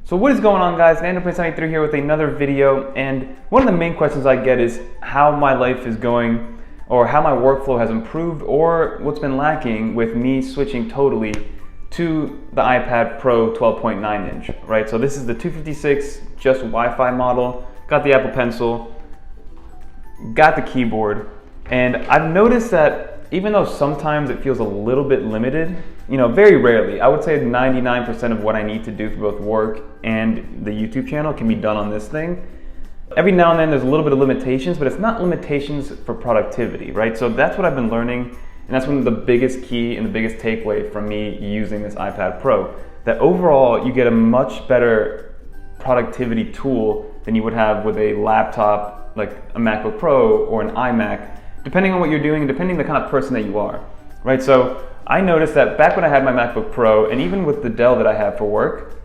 So what is going on, guys? NandoPrince93 here with another video, and one of the main questions I get is how my life is going, or how my workflow has improved, or what's been lacking with me switching totally to the iPad Pro 12.9 inch, right? So this is the 256 just Wi-Fi model, got the Apple Pencil, got the keyboard, and I've noticed that even though sometimes it feels a little bit limited, very rarely, I would say 99% of what I need to do for both work and the YouTube channel can be done on this thing. Every now and then there's a little bit of limitations, but it's not limitations for productivity, right? So that's what I've been learning, and that's one of the biggest key and the biggest takeaway from me using this iPad Pro, that overall you get a much better productivity tool than you would have with a laptop like a MacBook Pro or an iMac, depending on what you're doing and depending on the kind of person that you are, right? So I noticed that back when I had my MacBook Pro, and even with the Dell that I have for work,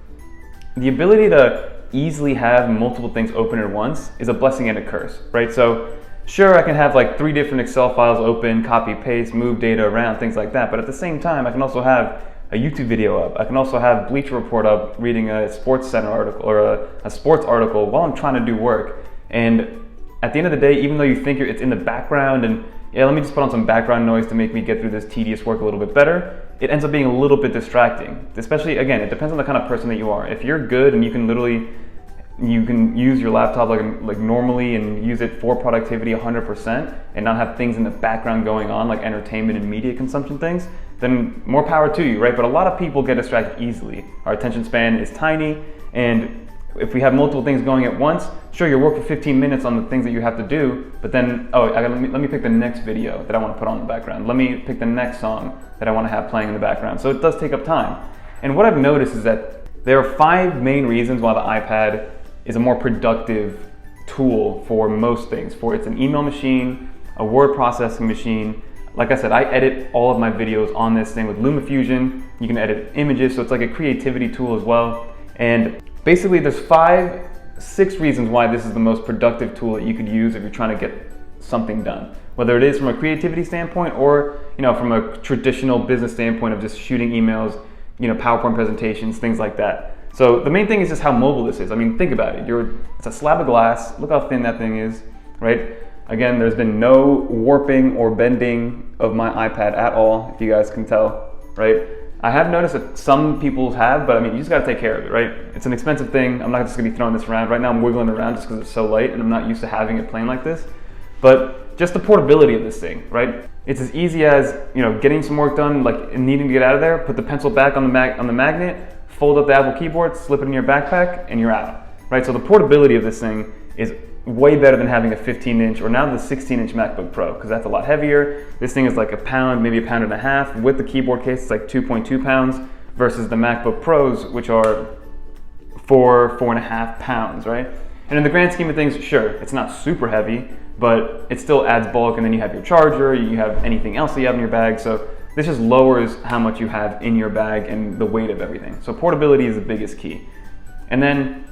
the ability to easily have multiple things open at once is a blessing and a curse, right? So sure, I can have like 3 different Excel files open, copy, paste, move data around, things like that, but at the same time, I can also have a YouTube video up. I can also have Bleacher Report up, reading a Sports Center article or a sports article while I'm trying to do work. And at the end of the day, even though you think it's in the background and let me just put on some background noise to make me get through this tedious work a little bit better, it ends up being a little bit distracting. Especially, again, it depends on the kind of person that you are. If you're good and you can use your laptop like normally and use it for productivity 100% and not have things in the background going on like entertainment and media consumption things, then more power to you, right? But a lot of people get distracted easily. Our attention span is tiny, and if we have multiple things going at once, sure, you'll work for 15 minutes on the things that you have to do, but then, let me pick the next video that I want to put on in the background. Let me pick the next song that I want to have playing in the background. So it does take up time. And what I've noticed is that there are 5 main reasons why the iPad is a more productive tool for most things. It's an email machine, a word processing machine. Like I said, I edit all of my videos on this thing with LumaFusion. You can edit images, so it's like a creativity tool as well. And basically, there's 6 reasons why this is the most productive tool that you could use if you're trying to get something done. Whether it is from a creativity standpoint or from a traditional business standpoint of just shooting emails, PowerPoint presentations, things like that. So the main thing is just how mobile this is. I mean, think about it. It's a slab of glass. Look how thin that thing is, right? Again, there's been no warping or bending of my iPad at all, if you guys can tell, right? I have noticed that some people have, but I mean, you just gotta take care of it, right? It's an expensive thing. I'm not just gonna be throwing this around. Right now I'm wiggling around just because it's so light and I'm not used to having it playing like this. But just the portability of this thing, right? It's as easy as, getting some work done, like and needing to get out of there, put the pencil back on the magnet, fold up the Apple keyboard, slip it in your backpack, and you're out, right? So the portability of this thing is way better than having a 15-inch or now the 16-inch MacBook Pro, because that's a lot heavier. This thing is like a pound, maybe a pound and a half. With the keyboard case, it's like 2.2 pounds versus the MacBook Pros, which are 4.5 pounds, right? And in the grand scheme of things, sure, it's not super heavy, but it still adds bulk, and then you have your charger, you have anything else that you have in your bag, so this just lowers how much you have in your bag and the weight of everything. So portability is the biggest key. And then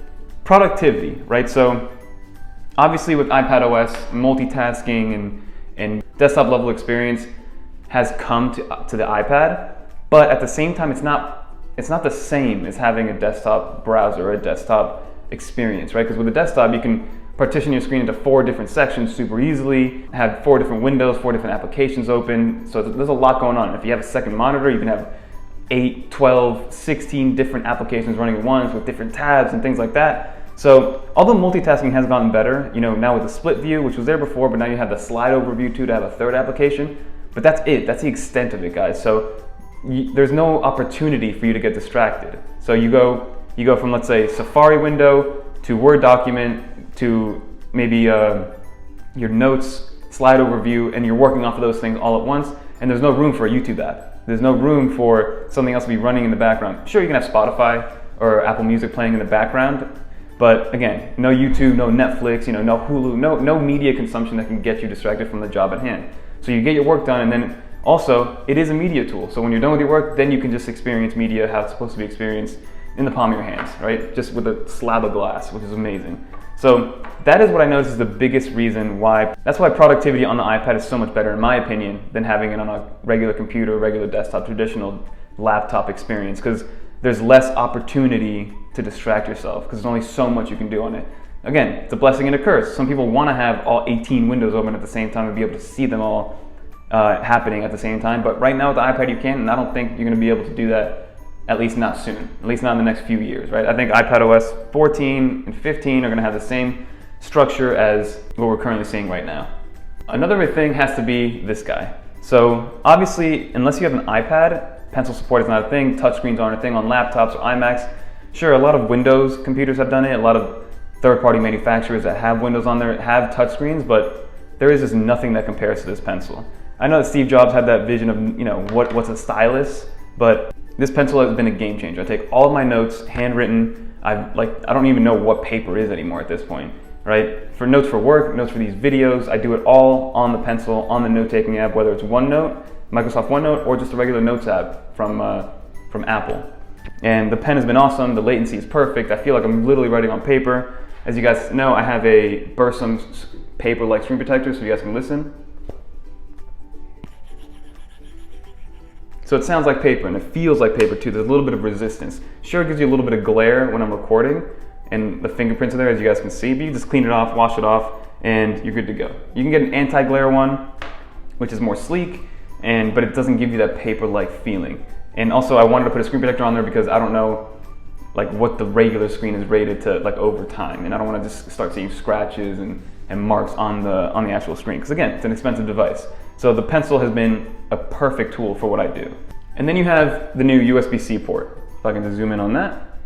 productivity, right? So obviously with iPadOS, multitasking and desktop level experience has come to the iPad, but at the same time it's not the same as having a desktop browser or a desktop experience, right? Because with a desktop you can partition your screen into 4 different sections super easily, have 4 different windows, 4 different applications open, so there's a lot going on. If you have a second monitor, you can have 8, 12, 16 different applications running at once with different tabs and things like that. So although multitasking has gotten better, now with the split view, which was there before, but now you have the slide over view too to have a 3rd application, but that's it. That's the extent of it, guys. So there's no opportunity for you to get distracted. So you go from, let's say, Safari window to Word document to maybe your notes, slide over view, and you're working off of those things all at once, and there's no room for a YouTube app. There's no room for something else to be running in the background. Sure, you can have Spotify or Apple Music playing in the background, but again, no YouTube, no Netflix, no Hulu, no media consumption that can get you distracted from the job at hand. So you get your work done, and then also, it is a media tool. So when you're done with your work, then you can just experience media how it's supposed to be experienced in the palm of your hands, right? Just with a slab of glass, which is amazing. So that is what I notice is the biggest reason why, that's why productivity on the iPad is so much better, in my opinion, than having it on a regular computer, regular desktop, traditional laptop experience, because there's less opportunity to distract yourself because there's only so much you can do on it. Again, it's a blessing and a curse. Some people want to have all 18 windows open at the same time and be able to see them all happening at the same time. But right now with the iPad you can, and I don't think you're going to be able to do that, at least not soon, at least not in the next few years, right? I think iPadOS 14 and 15 are going to have the same structure as what we're currently seeing right now. Another big thing has to be this guy. So obviously, unless you have an iPad, pencil support is not a thing, touchscreens aren't a thing on laptops or iMacs. Sure, a lot of Windows computers have done it, a lot of third-party manufacturers that have Windows on there have touchscreens, but there is just nothing that compares to this pencil. I know that Steve Jobs had that vision of, you know, what's a stylus, but this pencil has been a game changer. I take all of my notes, handwritten. I don't even know what paper is anymore at this point, right? For notes for work, notes for these videos, I do it all on the pencil, on the note-taking app, whether it's OneNote, Microsoft OneNote, or just a regular notes app from Apple. And the pen has been awesome. The latency is perfect. I feel like I'm literally writing on paper. As you guys know, I have a Bursum paper-like screen protector, so you guys can listen. So it sounds like paper, and it feels like paper too. There's a little bit of resistance. Sure, it gives you a little bit of glare when I'm recording, and the fingerprints are there, as you guys can see, but you just clean it off, wash it off, and you're good to go. You can get an anti-glare one, which is more sleek, but it doesn't give you that paper-like feeling. And also, I wanted to put a screen protector on there because I don't know what the regular screen is rated to over time, and I don't want to just start seeing scratches and marks on the actual screen, because again, it's an expensive device. So the pencil has been a perfect tool for what I do. And then you have the new USB-C port. If I can just zoom in on that.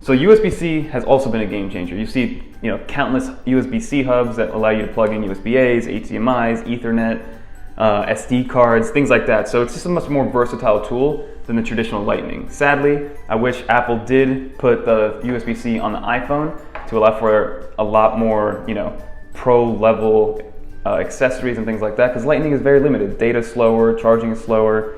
So USB-C has also been a game changer. You see, countless USB-C hubs that allow you to plug in USB-A's, HDMI's, Ethernet, SD cards, things like that. So it's just a much more versatile tool than the traditional Lightning. Sadly, I wish Apple did put the USB-C on the iPhone to allow for a lot more, pro level accessories and things like that, because Lightning is very limited. Data's slower, charging is slower.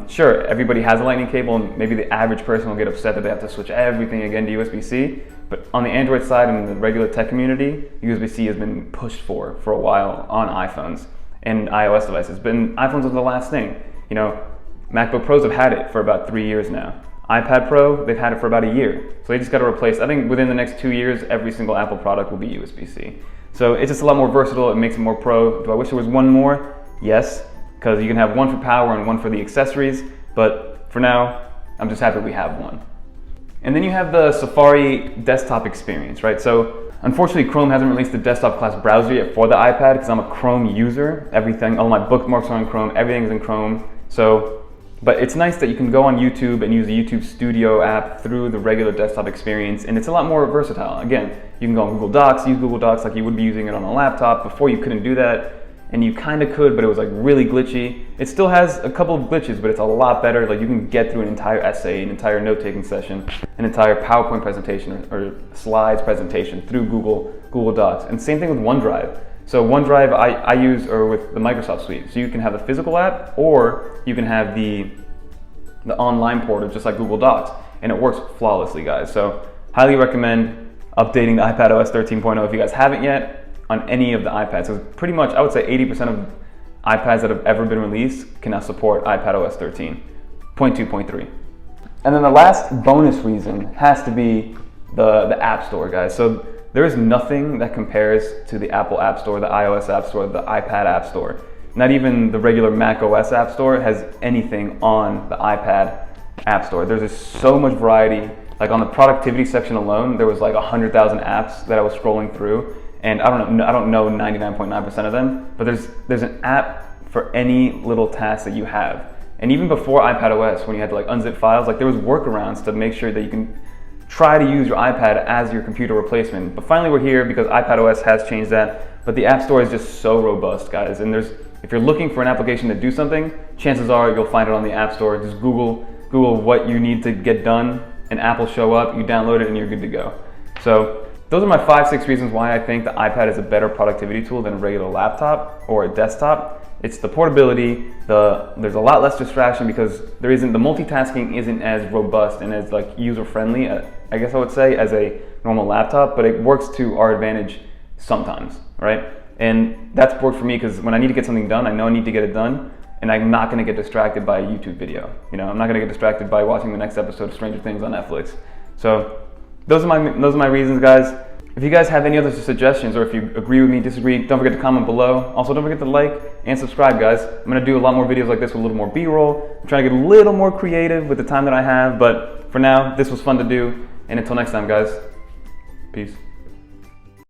Sure, everybody has a Lightning cable, and maybe the average person will get upset that they have to switch everything again to USB-C. But on the Android side and the regular tech community, USB-C has been pushed for a while on iPhones and iOS devices. But iPhones are the last thing. MacBook Pros have had it for about 3 years now. iPad Pro, they've had it for about a year. So they just got to replace, I think within the next 2 years, every single Apple product will be USB-C. So it's just a lot more versatile, it makes it more pro. Do I wish there was one more? Yes, because you can have one for power and one for the accessories, but for now, I'm just happy we have one. And then you have the Safari desktop experience, right? So unfortunately, Chrome hasn't released the desktop class browser yet for the iPad because I'm a Chrome user. Everything, all my bookmarks are in Chrome, everything's in Chrome. But it's nice that you can go on YouTube and use the YouTube Studio app through the regular desktop experience, and it's a lot more versatile. Again, you can go on Google Docs, use Google Docs like you would be using it on a laptop. Before you couldn't do that, and you kind of could, but it was really glitchy. It still has a couple of glitches, but it's a lot better. You can get through an entire essay, an entire note-taking session, an entire PowerPoint presentation or slides presentation through Google Docs. And same thing with OneDrive. So OneDrive I use with the Microsoft Suite. So you can have the physical app, or you can have the online portal, just like Google Docs, and it works flawlessly, guys. So highly recommend updating the iPadOS 13.0 if you guys haven't yet on any of the iPads. So pretty much, I would say 80% of iPads that have ever been released can now support iPadOS 13.2.3. And then the last bonus reason has to be the App Store, guys. So there is nothing that compares to the Apple App Store, the iOS App Store, the iPad App Store. Not even the regular Mac OS App Store has anything on the iPad App Store. There's just so much variety. On the productivity section alone, there was 100,000 apps that I was scrolling through, and I don't know 99.9% of them, but there's an app for any little task that you have. And even before iPadOS, when you had to unzip files, there was workarounds to make sure that you can try to use your iPad as your computer replacement. But finally we're here because iPadOS has changed that. But the App Store is just so robust, guys. And if you're looking for an application to do something, chances are you'll find it on the App Store. Just Google what you need to get done, an app will show up, you download it, and you're good to go. So those are my 5-6 reasons why I think the iPad is a better productivity tool than a regular laptop or a desktop. It's the portability, there's a lot less distraction because the multitasking isn't as robust and as user-friendly, I guess I would say, as a normal laptop, but it works to our advantage sometimes, right? And that's worked for me because when I need to get something done, I know I need to get it done, and I'm not gonna get distracted by a YouTube video. I'm not gonna get distracted by watching the next episode of Stranger Things on Netflix. So those are my reasons, guys. If you guys have any other suggestions, or if you agree with me, disagree, don't forget to comment below. Also, don't forget to like and subscribe, guys. I'm gonna do a lot more videos like this with a little more B-roll. I'm trying to get a little more creative with the time that I have, but for now, this was fun to do. And until next time, guys, peace.